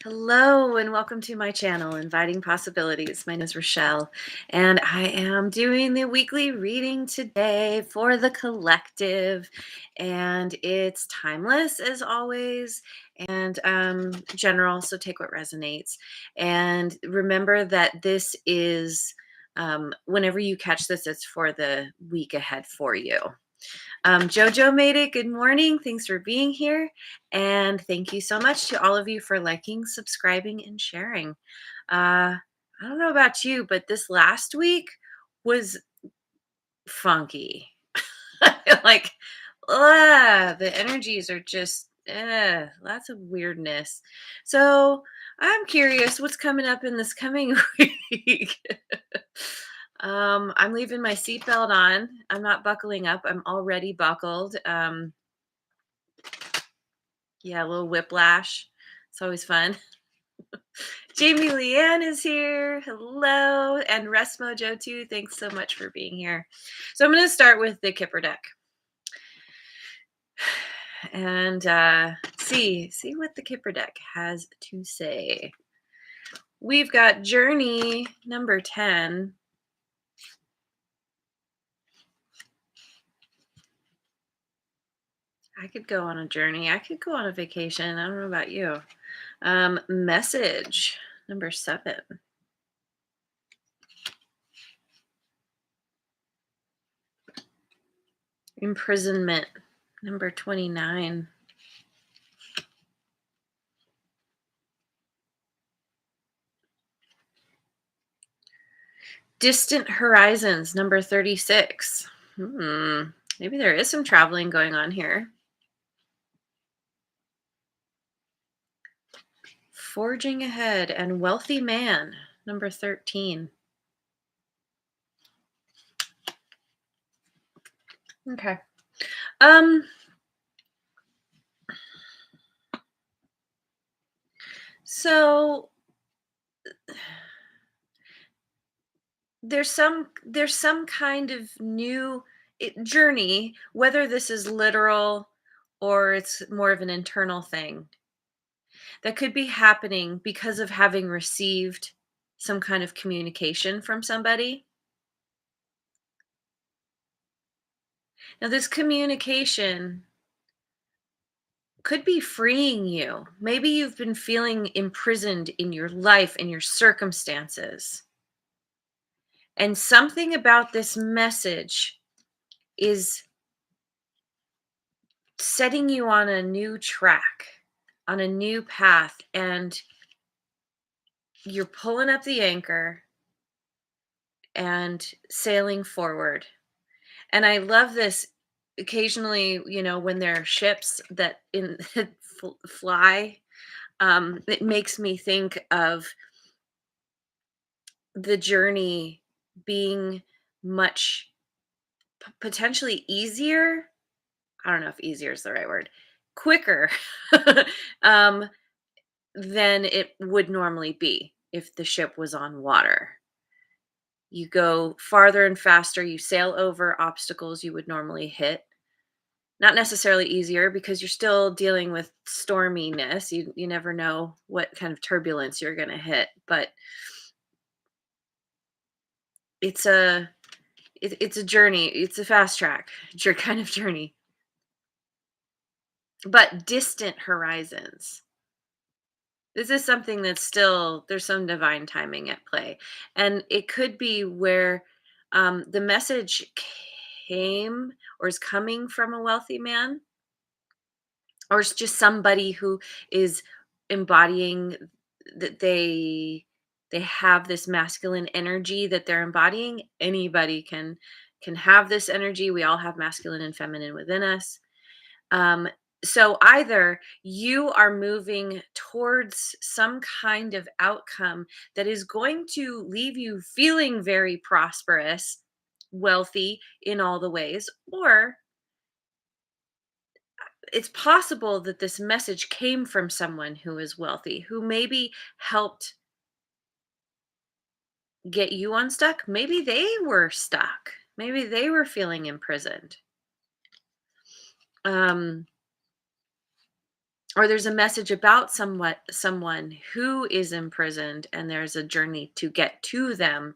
Hello and welcome to my channel, Inviting Possibilities. My name is Rochelle, and I am doing the weekly reading today for the collective. And it's timeless as always, and general, so take what resonates. And remember that this is, whenever you catch this, it's for the week ahead for you. Jojo made it. Good morning. Thanks for being here. And thank you so much to all of you for liking, subscribing, and sharing. I don't know about you, but this last week was funky. I feel like the energies are just lots of weirdness. So I'm curious what's coming up in this coming week. I'm leaving my seatbelt on. I'm not buckling up. I'm already buckled. Yeah, a little whiplash. It's always fun. Jamie Leanne is here. Hello. And Rest Mojo too. Thanks so much for being here. So I'm going to start with the Kipper deck. And see what the Kipper deck has to say. We've got Journey number 10. I could go on a journey. I could go on a vacation. I don't know about you. Message number 7. Imprisonment number 29. Distant Horizons number 36. Maybe there is some traveling going on here. Forging Ahead and Wealthy Man number 13. Okay. So there's some kind of new journey, whether this is literal or it's more of an internal thing that could be happening because of having received some kind of communication from somebody. Now, this communication could be freeing you. Maybe you've been feeling imprisoned in your life, in your circumstances. And something about this message is setting you on a new track, on a new path, and you're pulling up the anchor and sailing forward. And I love this occasionally, when there are ships that fly, it makes me think of the journey being much potentially easier. I don't know if easier is the right word. Quicker um, than it would normally be if the ship was on water. You go farther and faster, you sail over obstacles you would normally hit. Not necessarily easier because you're still dealing with storminess. You never know what kind of turbulence you're going to hit, but it's a journey. It's a fast track kind of journey. But distant horizons. This is something that's still, there's some divine timing at play. And it could be where the message came or is coming from a wealthy man, or it's just somebody who is embodying that they have this masculine energy that they're embodying. Anybody can have this energy. We all have masculine and feminine within us. So either you are moving towards some kind of outcome that is going to leave you feeling very prosperous, wealthy in all the ways, or it's possible that this message came from someone who is wealthy, who maybe helped get you unstuck. Maybe they were stuck. Maybe they were feeling imprisoned. or there's a message about someone who is imprisoned, and there's a journey to get to them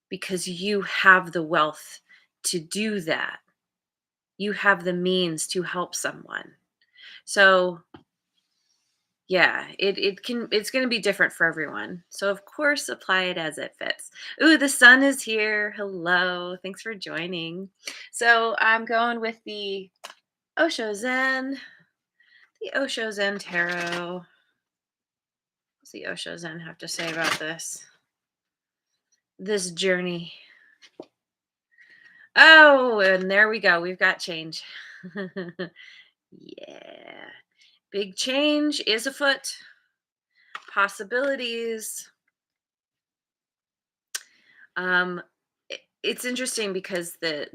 because you have the wealth to do that. You have the means to help someone. So, yeah, it's going to be different for everyone. So, of course, apply it as it fits. Ooh, the sun is here. Hello. Thanks for joining. So, I'm going with the Osho Zen, the Osho Zen Tarot. What's the Osho Zen have to say about this journey? Oh, and there we go. We've got change. Yeah. Big change is afoot. Possibilities. Um, it's interesting because the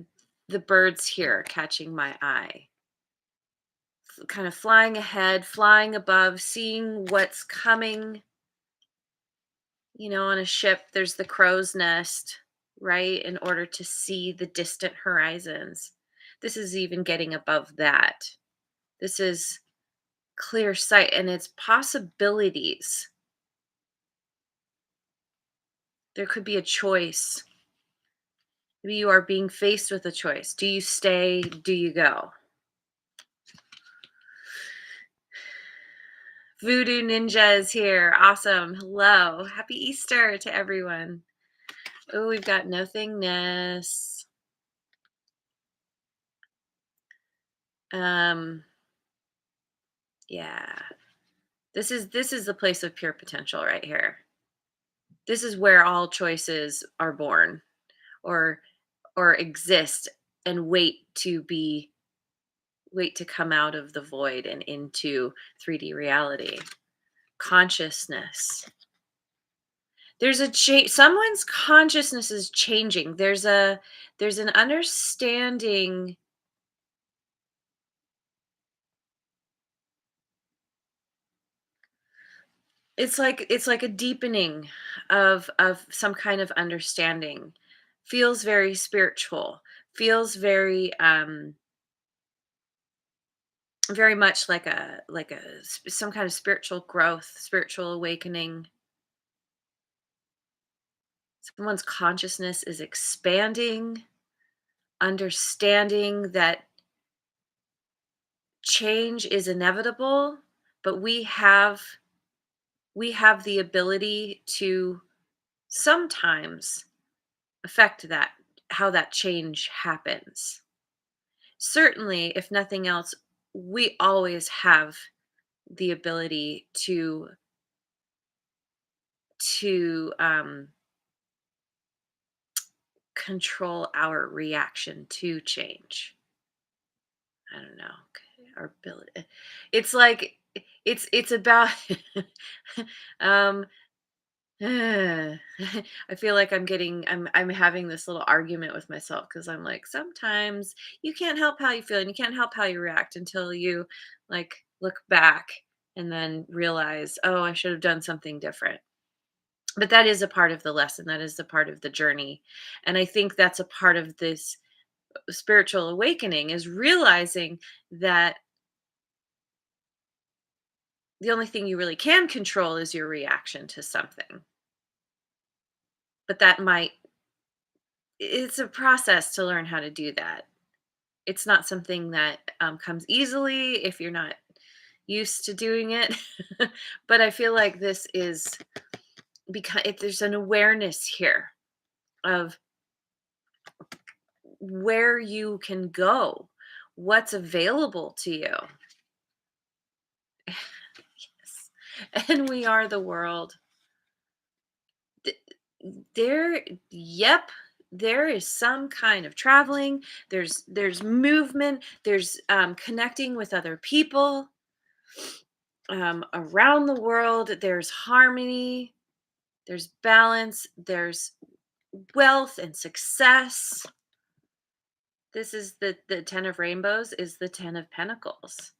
birds here are catching my eye. Kind of flying ahead, flying above, seeing what's coming. On a ship, there's the crow's nest, right? In order to see the distant horizons. This is even getting above that. This is clear sight and its possibilities. There could be a choice. Maybe you are being faced with a choice. Do you stay? Do you go? Voodoo Ninja is here. Awesome. Hello. Happy Easter to everyone. Oh, we've got nothingness. Yeah. This is the place of pure potential right here. This is where all choices are born or exist and wait to come out of the void and into 3D reality. Consciousness. There's a change. Someone's consciousness is changing. There's an understanding. It's like a deepening of some kind of understanding. Feels very spiritual. Feels very much like some kind of spiritual growth, spiritual awakening. Someone's consciousness is expanding, understanding that change is inevitable, but we have the ability to sometimes affect that, how that change happens. Certainly, if nothing else, we always have the ability to control our reaction to change. I don't know. Our ability. It's like it's about um I feel like I'm having this little argument with myself because I'm like, sometimes you can't help how you feel and you can't help how you react until you like look back and then realize, oh, I should have done something different. But that is a part of the lesson. That is a part of the journey. And I think that's a part of this spiritual awakening is realizing that the only thing you really can control is your reaction to something. But it's a process to learn how to do that. It's not something that comes easily if you're not used to doing it. But I feel like this is because if there's an awareness here of where you can go, what's available to you. Yes. And we are the world. Th- yep, there is some kind of traveling, there's movement, there's connecting with other people around the world, there's harmony, there's balance, there's wealth and success. This is the 10 of rainbows is the 10 of pentacles.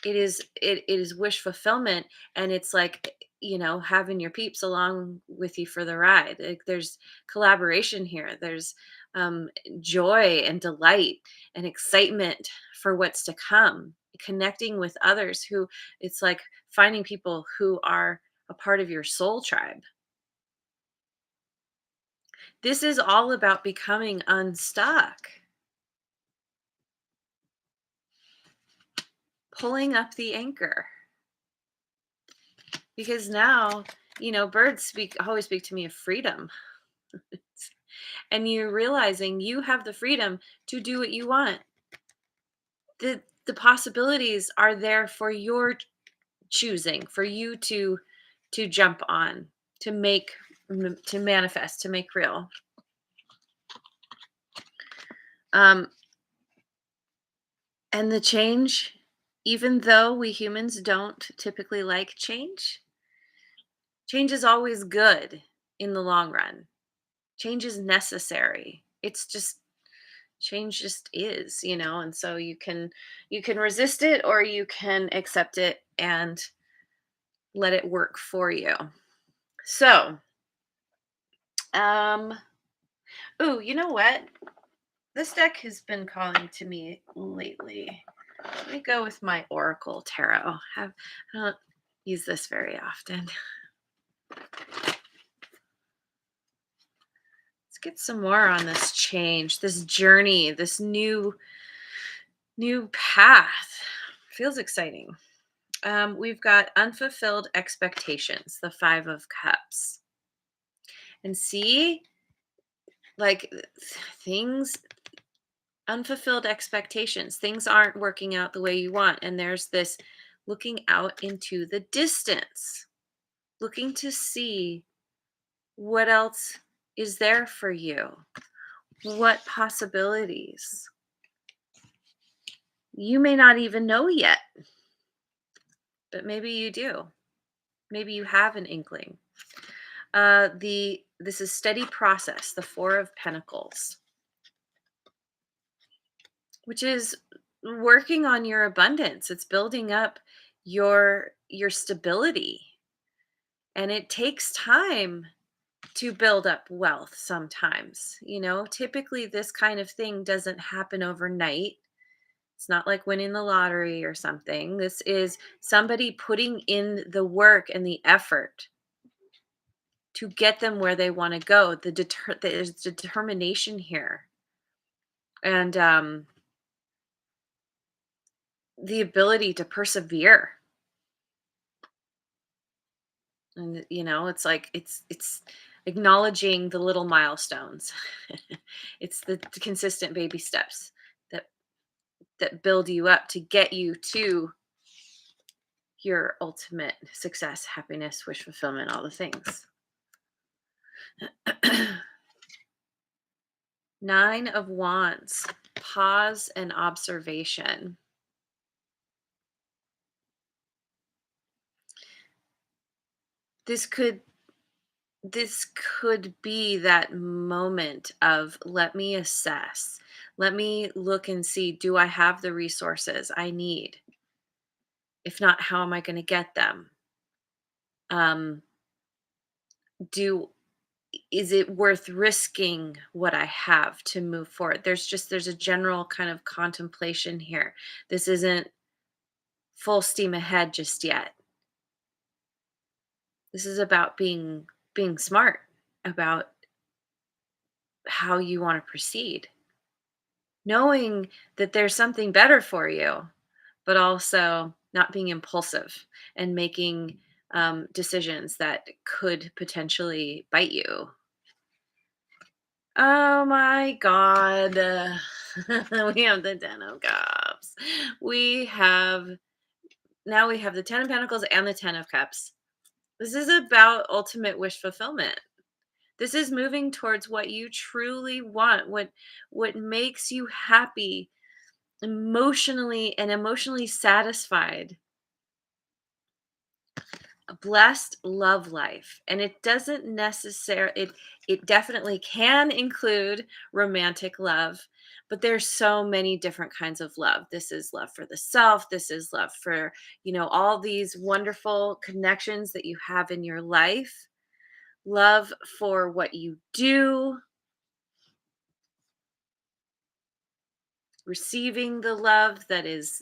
It is wish fulfillment, and it's like, having your peeps along with you for the ride. Like, there's collaboration here. There's joy and delight and excitement for what's to come. connecting with others who it's like finding people who are a part of your soul tribe. This is all about becoming unstuck, pulling up the anchor. Because now, birds always speak to me of freedom. And you're realizing you have the freedom to do what you want. The possibilities are there for your choosing, for you to jump on, to to manifest, to make real. Um, and the change, even though we humans don't typically like change is always good in the long run. Change is necessary. It's just change just is, and so you can resist it or you can accept it and let it work for you. So, um ooh, you know what? This deck has been calling to me lately. Let me go with my Oracle Tarot. I don't use this very often. Let's get some more on this change, this journey, this new path. Feels exciting. We've got unfulfilled expectations, the Five of Cups. And see, like things, unfulfilled expectations, things aren't working out the way you want. And there's this looking out into the distance, looking to see what else is there for you, what possibilities. You may not even know yet, but maybe you do. Maybe you have an inkling. The This is steady process, the Four of Pentacles, which is working on your abundance. It's building up your stability. And it takes time to build up wealth sometimes. Typically this kind of thing doesn't happen overnight. It's not like winning the lottery or something. This is somebody putting in the work and the effort to get them where they want to go. There's determination here. And the ability to persevere. And it's like it's acknowledging the little milestones. It's the consistent baby steps that build you up to get you to your ultimate success, happiness, wish fulfillment, all the things. Nine of Wands, pause and observation. This could be that moment of let me assess. Let me look and see, do I have the resources I need? If not, how am I going to get them? Um, do Is it worth risking what I have to move forward? There's a general kind of contemplation here. This isn't full steam ahead just yet. This is about being smart about how you want to proceed. Knowing that there's something better for you, but also not being impulsive and making decisions that could potentially bite you. Oh my God. We have the Ten of Cups. We have, now we have the Ten of Pentacles and the Ten of Cups. This is about ultimate wish fulfillment. This is moving towards what you truly want, what makes you happy emotionally and emotionally satisfied. A blessed love life. And it doesn't necessarily it definitely can include romantic love, but there's so many different kinds of love. This is love for the self, this is love for, all these wonderful connections that you have in your life. Love for what you do, receiving the love that is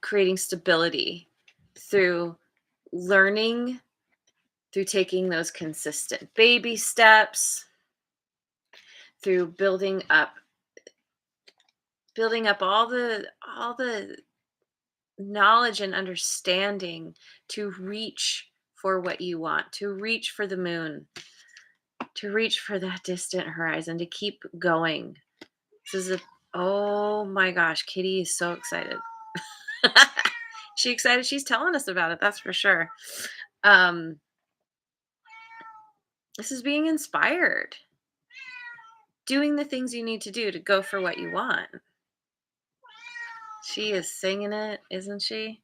creating stability through learning, through taking those consistent baby steps, through building up all the knowledge and understanding to reach for what you want, to reach for the moon, to reach for that distant horizon, to keep going. This is a Oh my gosh, Kitty is so excited. She excited. She's telling us about it, that's for sure. Um, this is being inspired, doing the things you need to do to go for what you want. She is singing it, isn't she?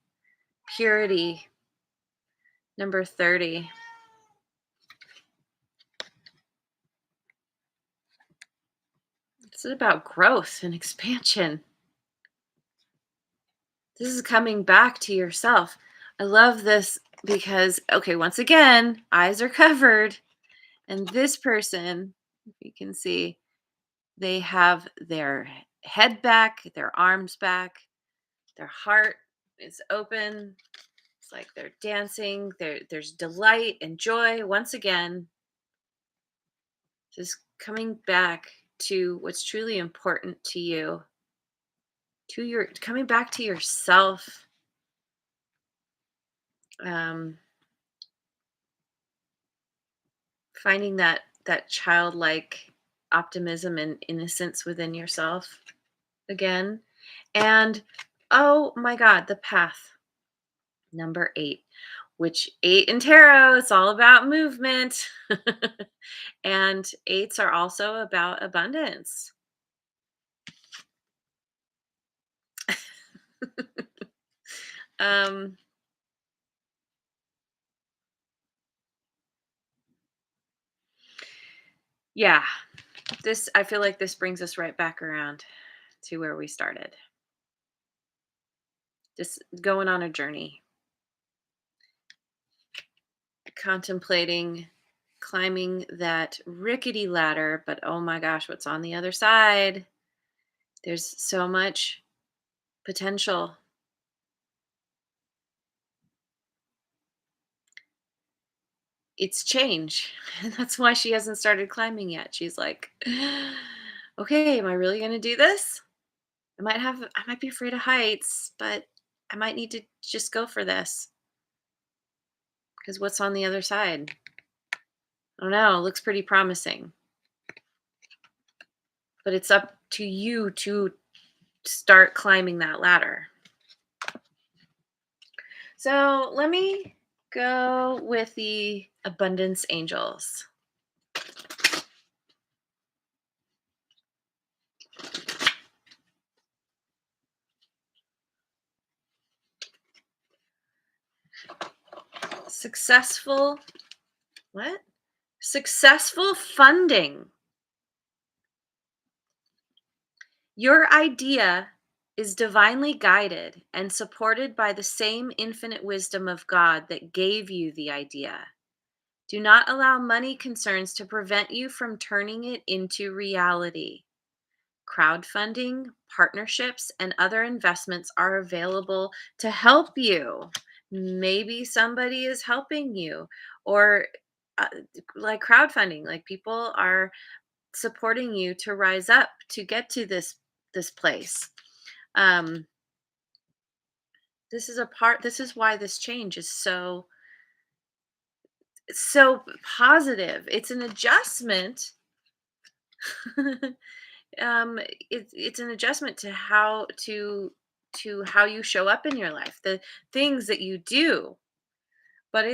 Purity, number 30. This is about growth and expansion. This is coming back to yourself. I love this because, okay, once again, eyes are covered. And this person, if you can see, they have their head back, their arms back, their heart is open. It's like they're dancing. There's delight and joy. Once again, just coming back to what's truly important to you, coming back to yourself. Um, Finding that childlike optimism and innocence within yourself again. And oh my god, the path, number 8, which 8 in tarot, it's all about movement. And 8s are also about abundance. um yeah, this, I feel like this brings us right back around to where we started. Just going on a journey, contemplating climbing that rickety ladder, but oh my gosh, what's on the other side? There's so much potential. It's change. And that's why she hasn't started climbing yet. She's like, okay, am I really going to do this? I might be afraid of heights, but I might need to just go for this because what's on the other side? I don't know. It looks pretty promising, but it's up to you to start climbing that ladder. So let me go with the abundance angels. Successful, what? Successful funding. Your idea is divinely guided and supported by the same infinite wisdom of God that gave you the idea. Do not allow money concerns to prevent you from turning it into reality. Crowdfunding, partnerships, and other investments are available to help you. Maybe somebody is helping you, or uh, like crowdfunding, like people are supporting you to rise up to get to this place. Um, this is why this change is so positive. It's an adjustment. um it's an adjustment to how you show up in your life, the things that you do. But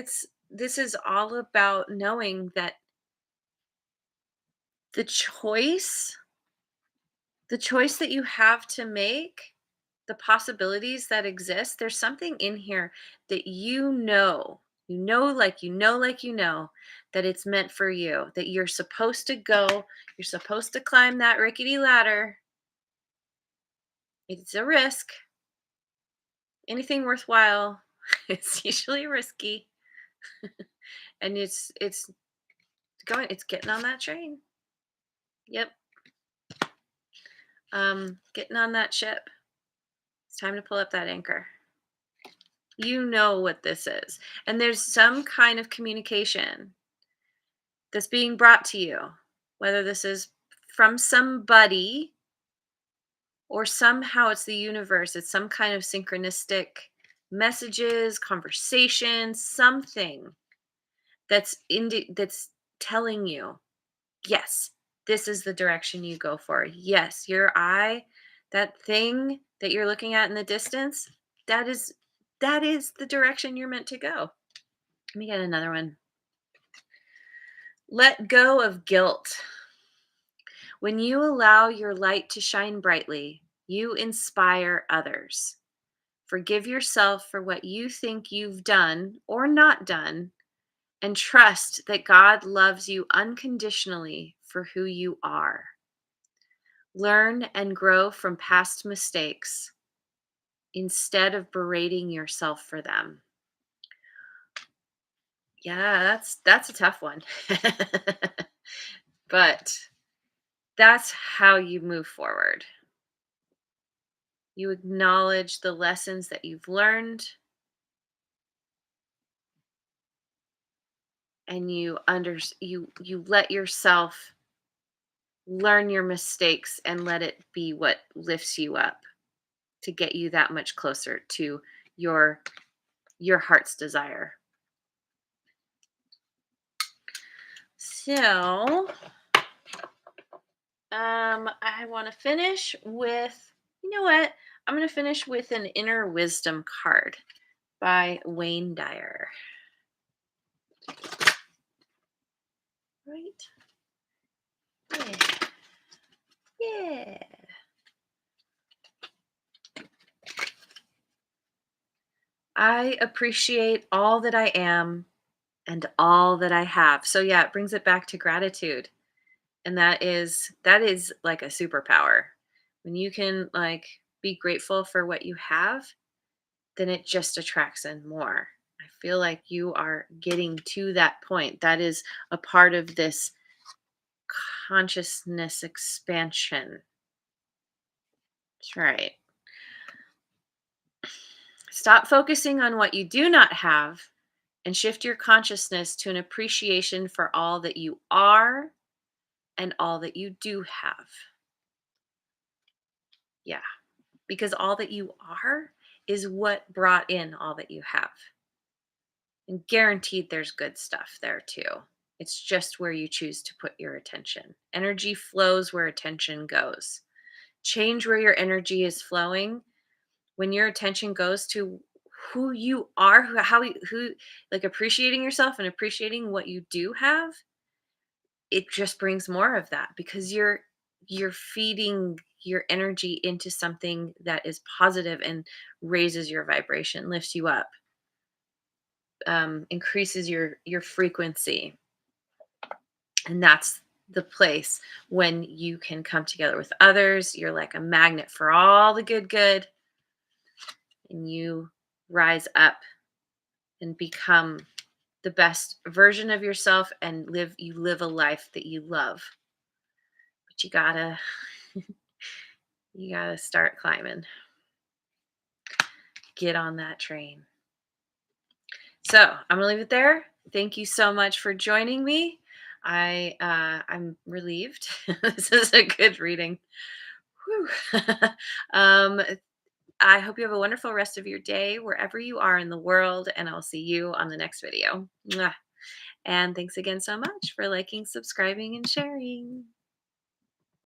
this is all about knowing that the choice the choice that you have to make, the possibilities that exist, there's something in here that like you know that it's meant for you, that you're supposed to go, you're supposed to climb that rickety ladder. It's a risk. Anything worthwhile it's usually risky. And it's getting on that train. Yep. Getting on that ship. It's time to pull up that anchor. You know what this is. And there's some kind of communication that's being brought to you, whether this is from somebody or somehow it's the universe. It's some kind of synchronistic messages, conversations, something that's telling you, yes, this is the direction you go for. Yes, your eye, that thing that you're looking at in the distance, that is the direction you're meant to go. Let me get another one. Let go of guilt. When you allow your light to shine brightly, you inspire others. Forgive yourself for what you think you've done or not done, and trust that God loves you unconditionally for who you are. Learn and grow from past mistakes instead of berating yourself for them. Yeah, that's a tough one. But that's how you move forward. You acknowledge the lessons that you've learned, and you let yourself learn your mistakes and let it be what lifts you up to get you that much closer to your heart's desire. So, I want to finish with, you know what? I'm going to finish with an inner wisdom card by Wayne Dyer. Right? Yeah. Yeah. I appreciate all that I am and all that I have. So yeah, it brings it back to gratitude. And that is like a superpower. When you can like be grateful for what you have, then it just attracts in more. I feel like you are getting to that point. That is a part of this consciousness expansion. That's right. Stop focusing on what you do not have and shift your consciousness to an appreciation for all that you are and all that you do have. Yeah, because all that you are is what brought in all that you have. And guaranteed there's good stuff there too. It's just where you choose to put your attention. Energy flows where attention goes. Change where your energy is flowing. When your attention goes to who you are, who like appreciating yourself and appreciating what you do have, it just brings more of that because you're feeding your energy into something that is positive and raises your vibration, lifts you up, increases your frequency. And that's the place when you can come together with others. You're like a magnet for all the good, and you rise up and become the best version of yourself and live a life that you love. But you gotta start climbing. Get on that train. So I'm gonna leave it there. Thank you so much for joining me. I'm relieved. This is a good reading. Whew. um, I hope you have a wonderful rest of your day wherever you are in the world, and I'll see you on the next video. Mwah. And thanks again so much for liking, subscribing, and sharing.